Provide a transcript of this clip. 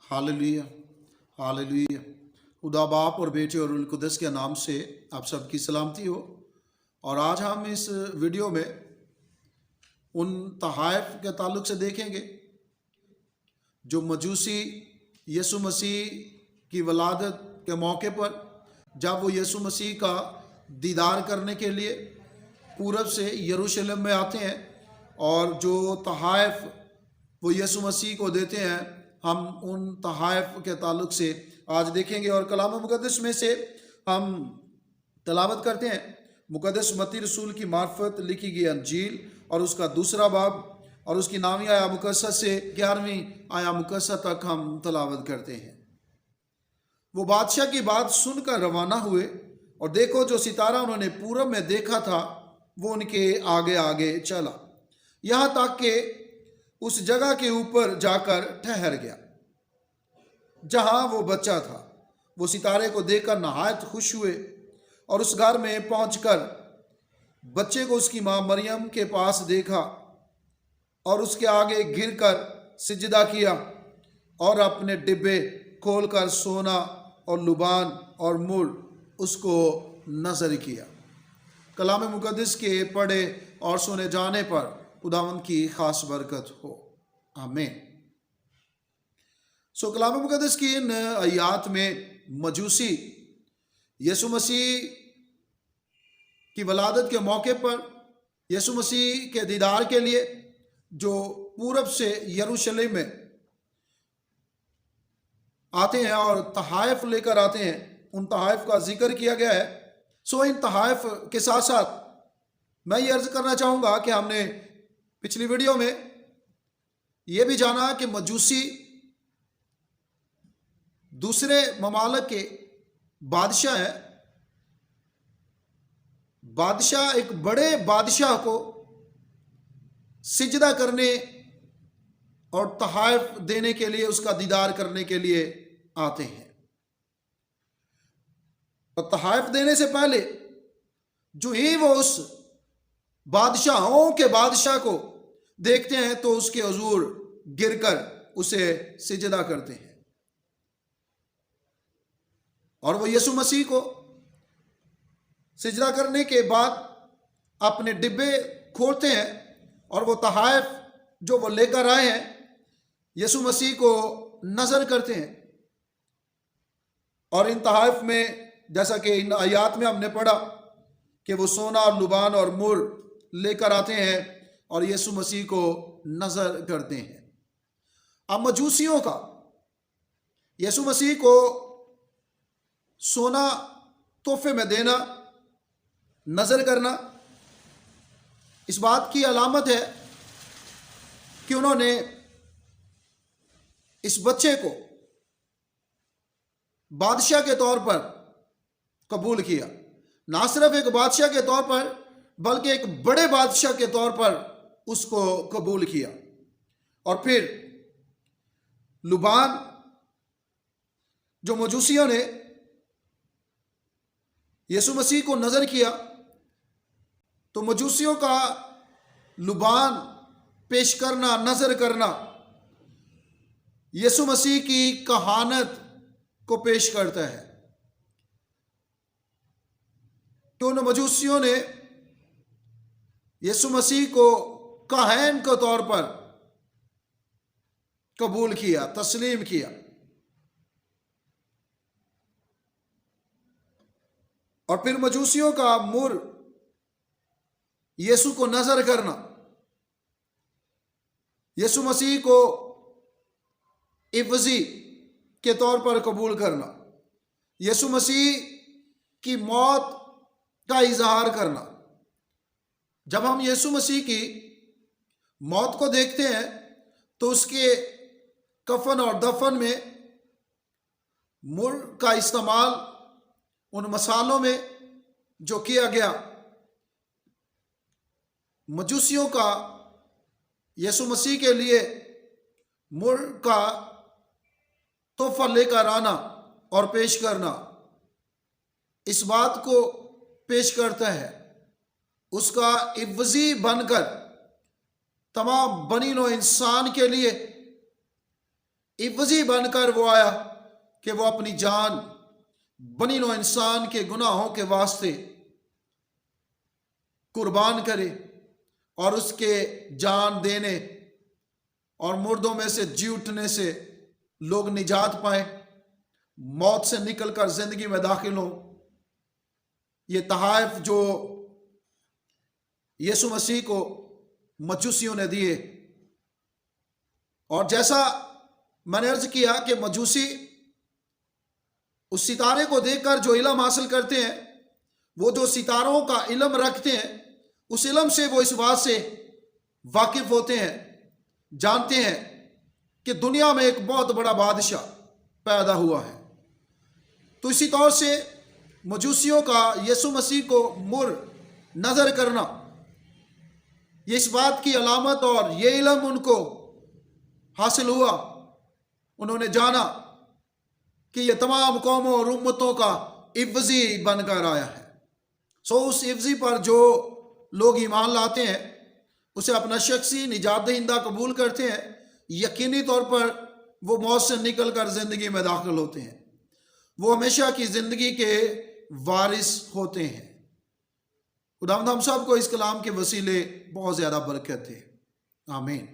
Hallelujah, hallelujah. खुदा बाप और बेटे और रूह कुदस के नाम से आप सबकी सलामती हो। और आज हम इस वीडियो में उन तहाइफ के ताल्लुक से देखेंगे जो मजूसी यीशु मसीह की वलादत के मौके पर जब वो यीशु मसीह का दीदार करने के लिए पूरब से यरूशलेम में आते हैं, और जो तहाइफ वो यीशु मसीह को देते हैं, हम उन तहाइफ के ताल्लुक से आज देखेंगे। और कलाम मुक़द्दस में से हम तलावत करते हैं मुक़द्दस मत्ती रसूल की मार्फत लिखी गई अंजील और उसका दूसरा बाब और उसकी नामी आया मुकद्दसा से 11वीं आया मुकद्दसा तक हम तलावत करते हैं। वो बादशाह की बात सुनकर रवाना हुए, और देखो जो सितारा उन्होंने पूरब में देखा था वो उनके आगे आगे चला, यहाँ तक कि उस जगह के ऊपर जाकर ठहर गया जहाँ वो बच्चा था। वो सितारे को देखकर नहायत खुश हुए, और उस घर में पहुंचकर बच्चे को उसकी माँ मरियम के पास देखा और उसके आगे गिरकर सिजदा किया, और अपने डिब्बे खोलकर सोना और लुबान और मुर उसको नजर किया। कलाम मुक़द्दस के पढ़े और सुने जाने पर खुदावंद की खास बरकत हो, आमीन। कलाम मुक़द्दस की इन आयात में मजूसी यीशु मसीह की वलादत के मौके पर यीशु मसीह के दीदार के लिए जो पूरब से यरूशलेम में आते हैं और तहाइफ लेकर आते हैं, उन तहाइफ का जिक्र किया गया है। इन तहाइफ के साथ साथ मैं ये अर्ज करना चाहूँगा कि हमने पिछली वीडियो में ये भी जाना कि मजूसी दूसरे ममालिक के बादशाह हैं। बादशाह एक बड़े बादशाह को सिजदा करने और तहाइफ देने के लिए, उसका दीदार करने के लिए आते हैं। और तहाइफ देने से पहले जो ही वो उस बादशाहों के बादशाह को देखते हैं तो उसके हुजूर गिरकर उसे सिजदा करते हैं, और वो यीशु मसीह को सिजदा करने के बाद अपने डिब्बे खोलते हैं, और वो तहाइफ जो वो लेकर आए हैं यीशु मसीह को नजर करते हैं। और इन तहाइफ में जैसा कि इन आयात में हमने पढ़ा कि वो सोना और लुबान और मुर लेकर आते हैं और यीशु मसीह को नजर करते हैं। अब मजूसियों का यीशु मसीह को सोना तोहफे में देना, नजर करना, इस बात की अलामत है कि उन्होंने इस बच्चे को बादशाह के तौर पर कबूल किया। ना सिर्फ एक बादशाह के तौर पर बल्कि एक बड़े बादशाह के तौर पर उसको कबूल किया। और फिर लुबान जो मजूसियों ने यीशु मसीह को नजर किया, तो मजूसियों का लुबान पेश करना, नजर करना यीशु मसीह की कहानत को पेश करता है। तो उन मजूसियों ने यीशु मसीह को काहन के तौर पर कबूल किया, तस्लीम किया। और फिर मजूसियों का मुर यीशु को नजर करना, यीशु मसीह को इवजी के तौर पर कबूल करना, यीशु मसीह की मौत का इजहार करना। जब हम यीशु मसीह की मौत को देखते हैं तो उसके कफन और दफन में मुर का इस्तेमाल उन मसालों में जो किया गया, मजूसियों का यीशु मसीह के लिए मुर का तोहफा लेकर आना और पेश करना, इस बात को पेश करता है उसका इवजी बनकर तमाम बनी नो इंसान के लिए इवजी बनकर वो आया कि वो अपनी जान बनी नौ इंसान के गुनाहों के वास्ते कुर्बान करे और उसके जान देने और मुर्दों में से जी उठने से लोग निजात पाए, मौत से निकलकर जिंदगी में दाखिल हो। ये तहाइफ जो यीशु मसीह को मजूसियों ने दिए, और जैसा मैंने अर्ज किया कि मजूसी उस सितारे को देखकर जो इल्म हासिल करते हैं, वो जो सितारों का इल्म रखते हैं, उस इल्म से वो इस बात से वाकिफ होते हैं, जानते हैं कि दुनिया में एक बहुत बड़ा बादशाह पैदा हुआ है। तो इसी तौर से मजूसियों का यीशु मसीह को मुर नजर करना, ये इस बात की अलामत, और ये इल्म उनको हासिल हुआ, उन्होंने जाना कि ये तमाम कौमों और उम्मतों का इवजी बनकर आया है। सो उस इवजी पर जो लोग ईमान लाते हैं, उसे अपना शख्सी निजात दहिंदा कबूल करते हैं, यकीनी तौर पर वो मौत से निकल कर जिंदगी में दाखिल होते हैं, वो हमेशा की जिंदगी के वारिस होते हैं। खुदावंद हम सब को इस कलाम के वसीले बहुत ज़्यादा बरकत है। आमीन।